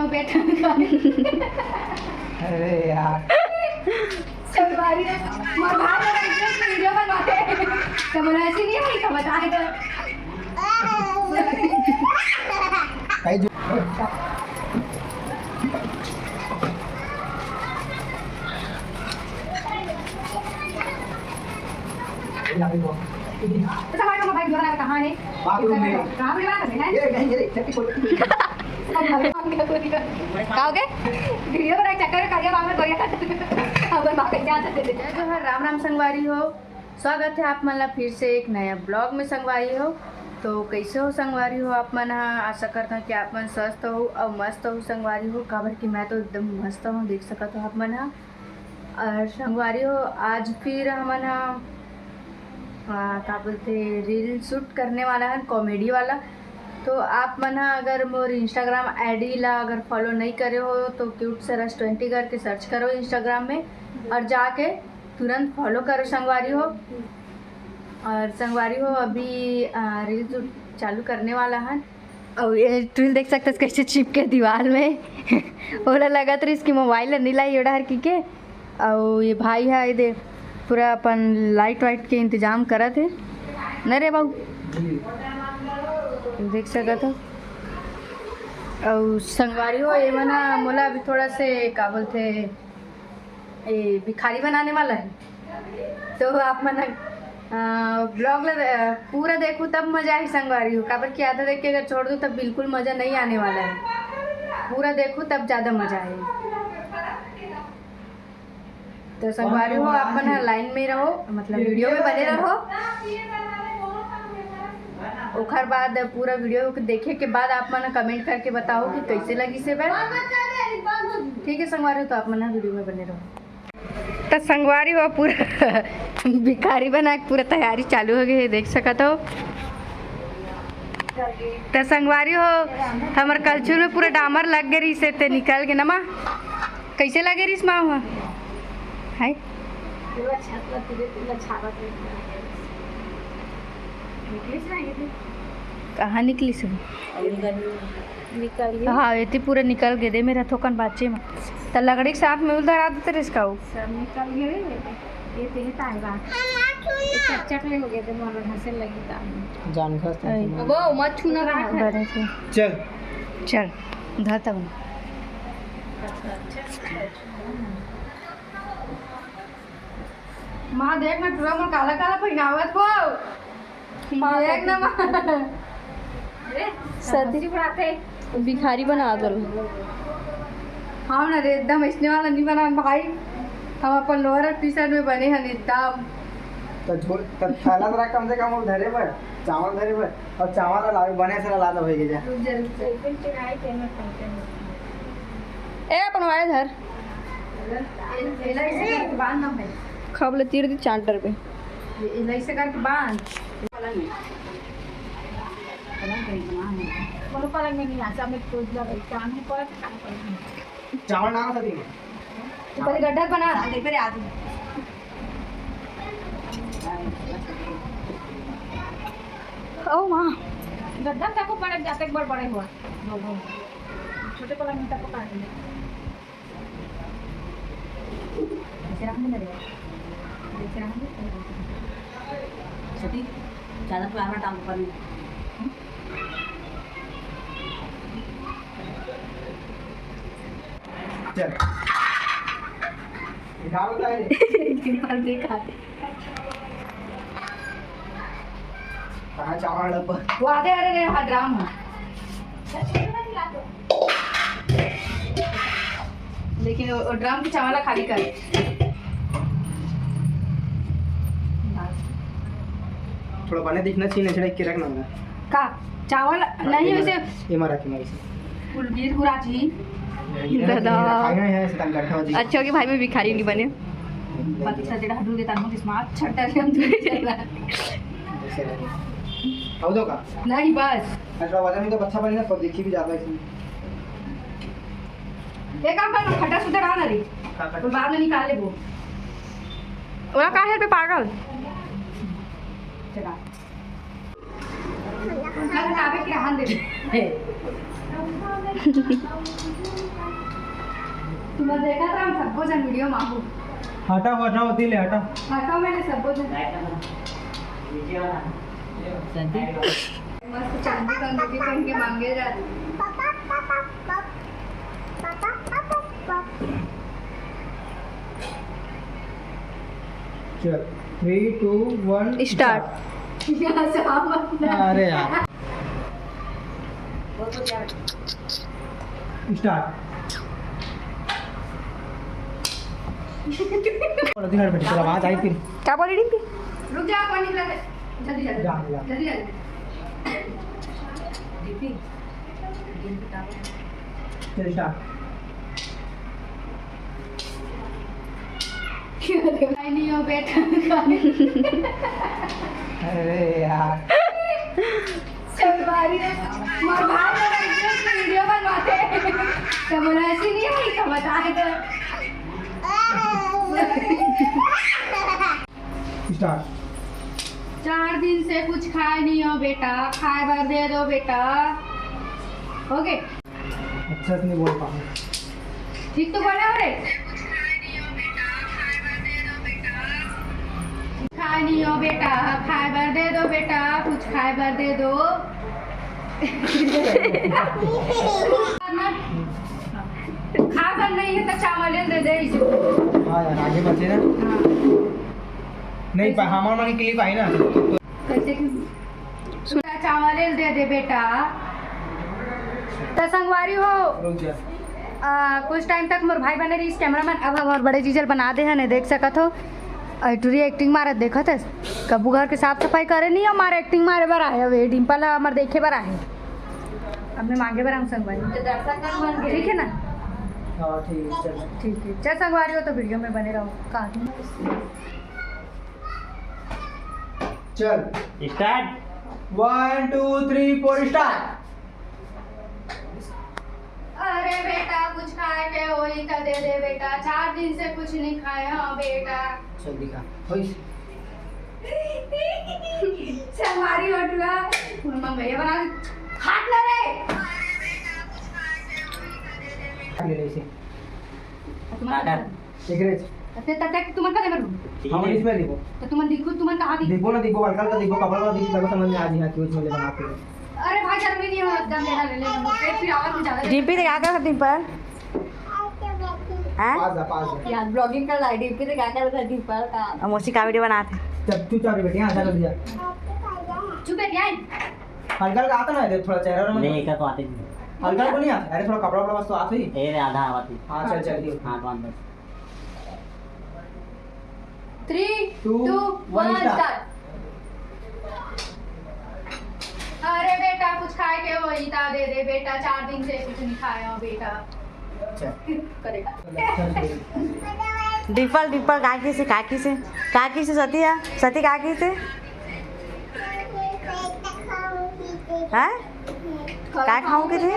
पेट अरे यार संगवारी वीडियो बनवाते तो बोला ऐसी नहीं है तो बताए तो काही संगवारी का भाई जोरा कहाँ है बाथरूम में कहाँ पे बात है ये नहीं ये छट्टी कोई कहोगे वीडियो बना चक्कर में करिए बाबा गोया अब मां के क्या करते थे जो है राम राम संगवारी हो। स्वागत है आप मन ला फिर से एक नया ब्लॉग में संगवारी हो। तो कैसे हो संगवारी हो आप मन? आशा करता हूँ कि आप मन स्वस्थ हो और मस्त हो संगवारी हो। काबर कि मैं तो एकदम मस्त हूँ, देख सकत हो आप मन। और संगवारी हो आज फिर हमन क्या बोलते रील शूट करने वाला है, कॉमेडी वाला। तो आप मन अगर मोर इंस्टाग्राम आईडी ला अगर फॉलो नहीं करे हो तो क्यूट सरस 20 करके सर्च करो इंस्टाग्राम में और जाके तुरंत फॉलो करो संगवारी हो। और संगवारी हो अभी रील शूट चालू करने वाला है। और ये रील देख सकते हो कैसे चिपके दीवार में ओला लगा तो इसकी मोबाइल नहीं लाई ओडा हर की के। और ये भाई है ये पूरा अपन लाइट वाइट के इंतजाम करा थे न रे बाबू, देख सकत हो। और संगवारी हो ये मना मोला अभी थोड़ा से क्या बोलते ये भिखारी बनाने वाला है। तो आप मना ब्लॉग पूरा देखो तब मज़ा आई संगवारी हो। काबर कि आधा देख के अगर छोड़ दूँ तब बिल्कुल मज़ा नहीं आने वाला है। पूरा देखो तब ज़्यादा मज़ा आए। तो संगवारी हो आप मन लाइन में रहो, मतलब वीडियो में बने रहो। ओखर बाद पूरा वीडियो देखे के बाद आप मन कमेंट करके बताओ कि कैसे लगी से बात। ठीक है संगवारी हो, तो आप मन वीडियो में बने रहो। तो संगवारी हो पूरा भिखारी बना के पूरा तैयारी चालू हो गई है, देख सकत हो। तो संगवारी हो हमारे कलछुल में पूरा डामर लग गई से ते निकल के नमा कैसे लगे रही माँ हुआ है कहाँ निकली सब निकल। हाँ ये पूरा निकल गए दे मेरा थोकन बाचे में तो लकड़ी के साथ में उधर आ देते इसका सब निकल गए ये तेहता है बात चटले हो गए थे मोर हंसे लगी ता जान खस्ता वो मत छूना उधर से चल चल उधर तक माँ देख ना पूरा मोर काला काला पहनावत हो माँ देख ना माँ सर्दी बढ़ाते भिखारी बना दो। हाँ ना रे एकदम इसने वाला नहीं बना भाई। हम अपन लोअर टी शर्ट में बने हैं एकदम। तो झोल तो थैला जरा कम से कम वो धरे पर चावल धरे पर और चावल ला बने से ला दो भई जा ए अपन वाले धर बांध ना भाई खबले तीर दी चांटर पे ऐसे करके बांध बोलो पलंग में नहीं आता मैं खोज लगा काम है पर चावल ना सदी में ऊपर गड्ढा बना आगे पे आदमी ओ माँ गड्ढा तक को पड़े जाते एक बार बड़े हुआ छोटे पलंग में तक को काट ले ऐसे रखने लगेगा ऐसे रखने सती ज़्यादा प्यारा टांग पर चल निकाल बता है निकाल देखा कहां चावल डब्बा वो आधे अरे हाँ ड्राम है लेकिन वो ड्राम की चावला खाली कर थोड़ा पानी दिखना चाहिए छिड़क के रखना है का चावल नहीं वैसे ये मारा की मारी कुलबीर गुराजी दादा। खाना है से तंग करता जी अच्छा हो कि भाई मैं भिखारी नहीं बने। पत्ता जेड़ा हटू देता हूं स्मार्ट छट्टा के हम दूर चला आओ दो का नहीं बस अच्छा वजन में तो अच्छा बनेगा तो देखी भी ज्यादा इसमें एक काम कर खट्टा सुधा डाल रे और बाद में निकाल ले वो ओला का है पे पागल चला खाना खावे के हां दे तुम देखा था हम सबको जन वीडियो मांगू हटाओ हटाओ दिल है, हटाओ। हटाओ मैंने सबको जन मस्त चांदी का अंगूठी पहन के मांगे जा रही चल 3 2 1 स्टार्ट। यहाँ से हम अरे यार स्टार्ट। दिहाड़ बेटी तेरा आवाज आई फिर। क्या बोली डिम्पी? रुक जा पानी निकला है जल्दी जल्दी जा, जा। जल्दी जल्दी चल स्टार्ट। खाई नहीं हो बेटा अरे यार संगवारी मोर भाई लोग वीडियो बनवाते तो बोला ऐसी नहीं हुई तो बताए तो स्टार्ट। 4 दिन से कुछ खाए नहीं हो बेटा, खाए भर दे दो बेटा। ओके अच्छा से नहीं बोल पाऊँ। ठीक तो बोला हो रे। खाए नहीं हो बेटा, खाए भर दे दो बेटा, कुछ खाए भर दे दो। खा कर नहीं है तो चावल दे दे इसे। हाँ यार आगे बढ़ते ना। हाँ। नहीं हमारे की क्लिप आई ना तो कैसे कि सुना चावल दे दे बेटा। तो संगवारी हो रुक जा। कुछ टाइम तक मोर भाई बने रही कैमरामैन। अब हमारे बड़े चीजल बना दे हैं देख सकत हो। टूरी एक्टिंग मारत देखत है कबू घर के साफ सफाई करे नहीं हमारे एक्टिंग मारे बर आए अब डिम्पल हमारे देखे बर आए अपने मांगे बर हम संगवारी ठीक है ना। हाँ ठीक है चल। ठीक है चल संगवारी हो तो वीडियो में बने रहो कहाँ चल स्टार्ट। 1 2 3 4 स्टार्ट। अरे बेटा कुछ खाए के वही तो दे दे बेटा, 4 दिन से कुछ नहीं खाए। हाँ बेटा चल दिखा होई संगवारी होटला मंगैया बना हाथ ना रे ले ले इसे काका सिगरेट ते तक तुम का दे बरू हम इसमें देखो तो तुम दिखो तुम कहां दी। देखो ना देखो हल्का हल्का देखो कपड़ा का देखो तब समझ में आ जाएगा कि उसमें ले बनाते हैं। अरे भाई जरूरी नहीं है एकदम लेना ले ले पेट फिर आवाज में ज्यादा डिम्पी क्या कर डिम्पल? हैं? पास यार ब्लॉगिंग कर रहा है डिम्पी से क्या कर रहा है डिम्पल का? हम उसी का वीडियो बनाते हैं। जब तू चाबी बेटी हां चल दिया चुप है क्या हल्का हल्का आता ना ये थोड़ा चेहरा में नहीं का तो आते नहीं। हल्का हल्का नहीं आता अरे थोड़ा कपड़ा वपड़ा बस तो आते ही। ए रे आधा आवाती। हां चल चल दियो। हां कौन बस 3 2 2 1 1 स्टार्ट। अरे बेटा कुछ खाए के वही ता दे दे बेटा, 4 दिन से कुछ नहीं खाया बेटा। अच्छा करेगा डिम्पल डिम्पल काकी से सती है सती काकी से हैं? क्या खाओगे थे?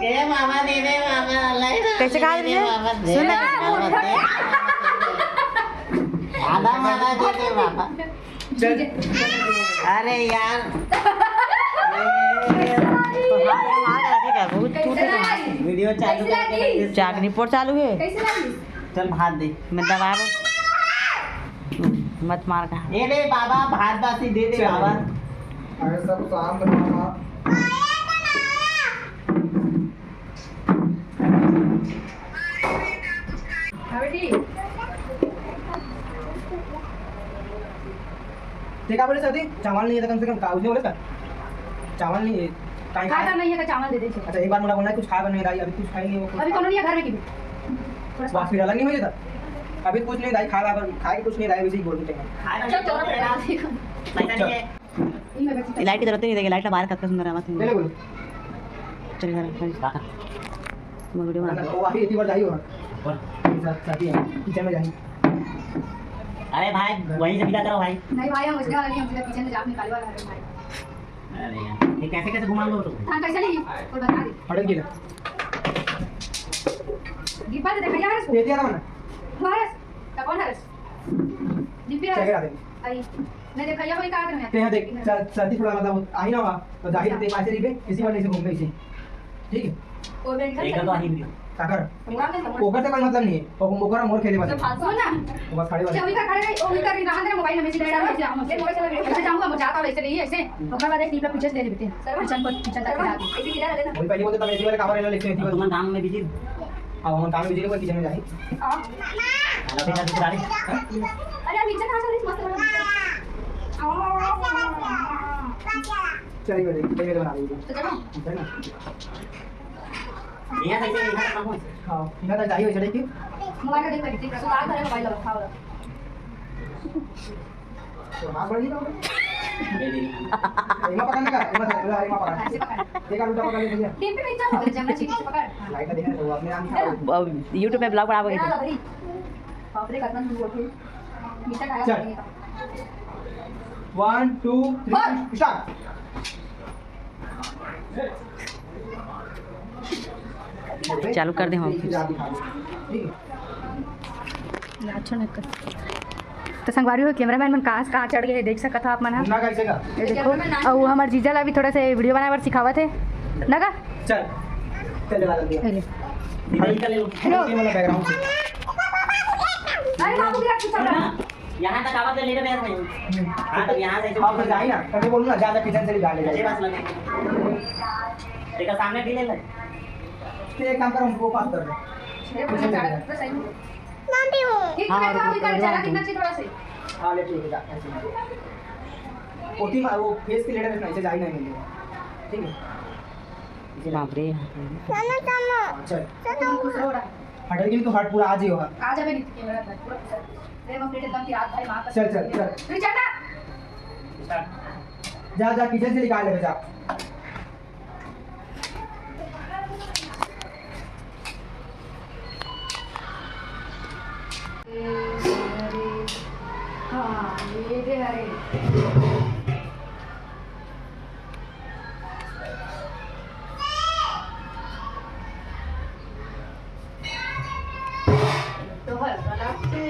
ए मामा दे दे मामा अल्लाह कैसे खा रही है? सुन आधा मामा दे दे मामा। चल अरे यार वीडियो चालू करके चाकनी पोर चालू है। कैसे लगी? चल भात दे। मैं दबा मत मार का। ए रे बाबा भात बासी दे दे बाबा। अरे सब काम करना हाँ बेटी देखा बोले साथी चावल नहीं है तो कम से कम कागज नहीं बोले का चावल नहीं है काहे खाता नहीं है तो चावल दे दे छे। अच्छा एक बार मुझे बोलना है कुछ खा कर नहीं दाई अभी कुछ खाई नहीं वो अभी कोनो नहीं है घर में की भी बात फिर अलग नहीं हो जाता अभी कुछ नहीं दाई खा कर खाई कुछ नहीं दाई वैसे ही बोल देते हैं चल चल पैसा नहीं है। लाइट जरूरत नहीं देगी लाइट बाहर का सुंदर आवाज ले ले बोल चल घर काका मैं वीडियो बना वो आही इतनी बार जाई हो बोल। साथी है किचन में जाई अरे भाई वहीं से बिदा करो भाई। नहीं भाई हम उसके वाला नहीं, हम सीधा किचन में जाके निकालने वाला है भाई। अरे यार ये कैसे कैसे घुमा लो तो हाँ कैसे नहीं और बता दे हटक गेला दीपा दे देखा यार दे दिया था मैंने हमारे का कौन है दीपा चेहरा दे आई मैं देखा या कोई काट में ते यहाँ देख सर्दी थोड़ा मतलब आई ना वहाँ तो जाहिर ते पासे रिबे इसी वाले से घूम गई थी ठीक है एक तो आही वीडियो सागर ओकर से कोई मतलब नहीं है ओकर मोर खेले बस सुन ना बस खड़े बस चवी का खड़े गई ओ भी कर रहा है मोबाइल में मैसेज डाल रहा है ले मोबाइल चला ऐसे जाऊंगा मैं जाता हूं ऐसे नहीं ऐसे ओकर बाद एक क्लिप पिक्चर्स ले लेते हैं किचन को किचन तक जा ऐसे किधर ले वही पहले बोलते तब ऐसी वाले कवर ले लेते हैं तुम काम में बिजी अब हम काम में बिजी कोई किचन में जाए अरे बेटा दूसरा रे अरे नीचे कहां से मस्त चलिए बेटे ये बना लीजिए तो चलो है ना यहाँ कैसे यहाँ काम हो हां इधर तक जाइए चढ़े की मोबाइल का देख कर ठीक है सुधार करे मोबाइल लो खाओ तो हाथ बढ़ नहीं दे दे इमा पकड़ने का इमा पकड़ ऐसे पकड़ एक उल्टा पकड़ ले भैया टीम पे पीछे हो जमना चीज से पकड़ लाइट देखने तो अपने नाम दिखा यूट्यूब पे ब्लॉग बढ़ाओगे ना भाई बाप रे कितना दूर उठे नीचे खाया चल। करेंगे 1 2 3 स्टार्ट चालू कर दे हम ठीक है अच्छा नहीं कर तो संगवारी हो कैमरामैन मन कहाँ चढ़ गए देख सकत हो आप मन ना कैसे का ये देखो और हमार जीजा ला भी थोड़ा सा वीडियो बनाए बर सिखावत है ना का चल चल लगा दिया पहले दीदी का ले लो हेलो ये वाला बैकग्राउंड से अरे बाबू क्या कुछ चल रहा है यहाँ तक आवाज ले ले बैठ में हाँ तब यहाँ से आप जाए ना तभी बोलूं ना ज्यादा किचन से निकाल ले अच्छे जाए बात लगे देखा सामने भी ले ले एक काम कर हमको पास कर दे ये मुझे चढ़ा तो सही मानती हूं एक हाँ, मिनट रुको, कर रुको, चला रुको। कितना चाहिए थोड़ा से हां ले ठीक है जा ऐसे ओटी में वो फेस के लेटर में ऐसे जाए नहीं मिलेगा ठीक है बाप रे चल तुम खुश हो रहा हटेगी तो हट पूरा आज ही होगा आ जा मेरी कैमरा पर पूरा प्रेम अपडेट एकदम की रात भाई मां का चल चल चल रिचार्ड जा जा किचन से निकाल ले जा हाँ ये दे हरे तो हल्का लगते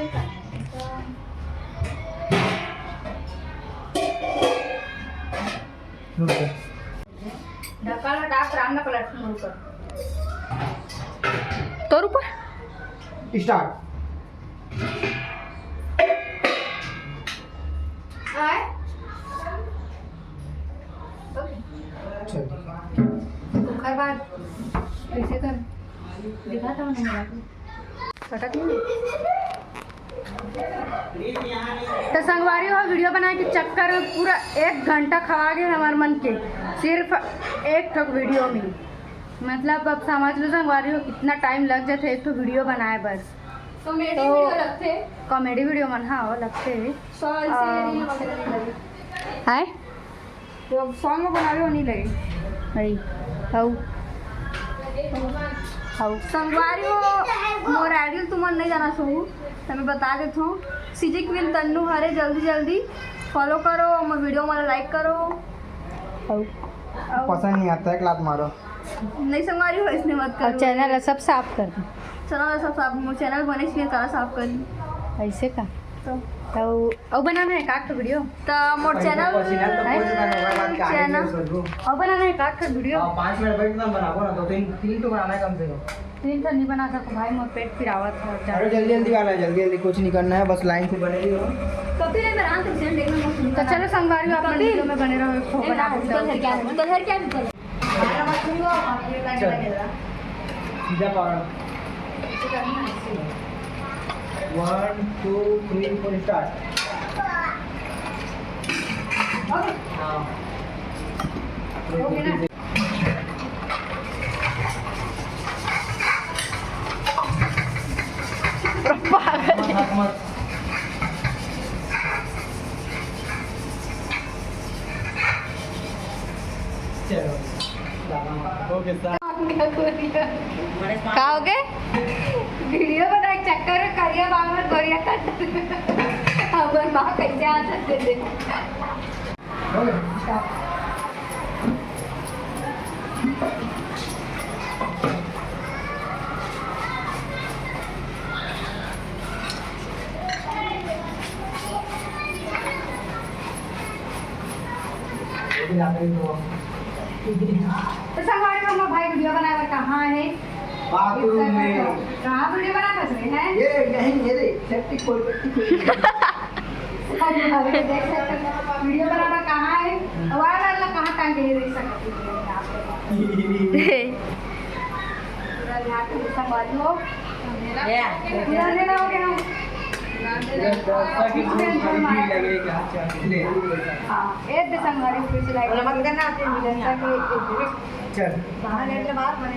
ढक्कन हटा राम ना पलट मुड़ कर तो ऊपर स्टार्ट आए चल कुकर बाद ऐसे कर दिखाता हूँ मेरा फटक नहीं तो संगवारी हो वीडियो बनाए के चक्कर में पूरा 1 घंटा खवा गए हमारे मन के सिर्फ एक ठो वीडियो में मतलब अब समझ लो संगवारी हो कितना टाइम लग जाते एक ठो वीडियो बनाए बस कॉमेडी तो- वीडियो लगते कॉमेडी वीडियो मन हाँ वो लगते सॉन्ग आ, से रील वगैरह नहीं लगे है तो सॉन्ग में बनावे हो नहीं लगे हई हाउ हाउ संगवारी हो मोर आइडियल तुमन नहीं जाना सहू मैं बता देता हूँ सीजी क्वीन तन्नू हरे जल्दी जल्दी फॉलो करो मोर वीडियो मला लाइक करो हाउ पसंद नहीं आता है क्लास मारो नहीं संगवारी हो इसने मत और करो चैनल है सब साफ कर दो चैनल सब साफ मोर चैनल बने इसलिए सारा साफ कर ली ऐसे का तो और बनाना है काट का वीडियो तो मोर चैनल चैनल और बनाना है काट का वीडियो 5 मिनट बैठ कर बनाबो ना तो तीन तो बनाना है कम से कम 3 तो नहीं बना सकता भाई मोर पेट फिरावत है अरे जल्दी जल्दी करना है जल्दी जल्दी कुछ नहीं करना है बस लाइन से बनेगी हो कभी नहीं बना तो चैनल देखना मत सुनो तो चलो संगवारी अपना वीडियो में बने रहो एक ठो बना देते उधर है क्या उधर है क्या उधर सीधा पावर 1 2 3 4 स्टार्ट हाँ ओके ना मत मत चलो ओके सर का हो गए वीडियो बना के चक्कर में करिया बांगर गोरिया कट हमार माँ कैसे आ सकते थे तो संगवारी में भाई वीडियो बनाए कहाँ है बाथरूम में। कहाँ वीडियो बना रहे हैं ये यहीं ये देख सेप्टिक खोल देख सकते हैं वीडियो बनाना कहाँ है और वाला कहाँ टांगे है देख सकते हैं पूरा ध्यान से संभालो पूरा अंधेरा हो गया लगेगा ले हाँ एक दिसंबर फिर से लाइक चल बाहर बने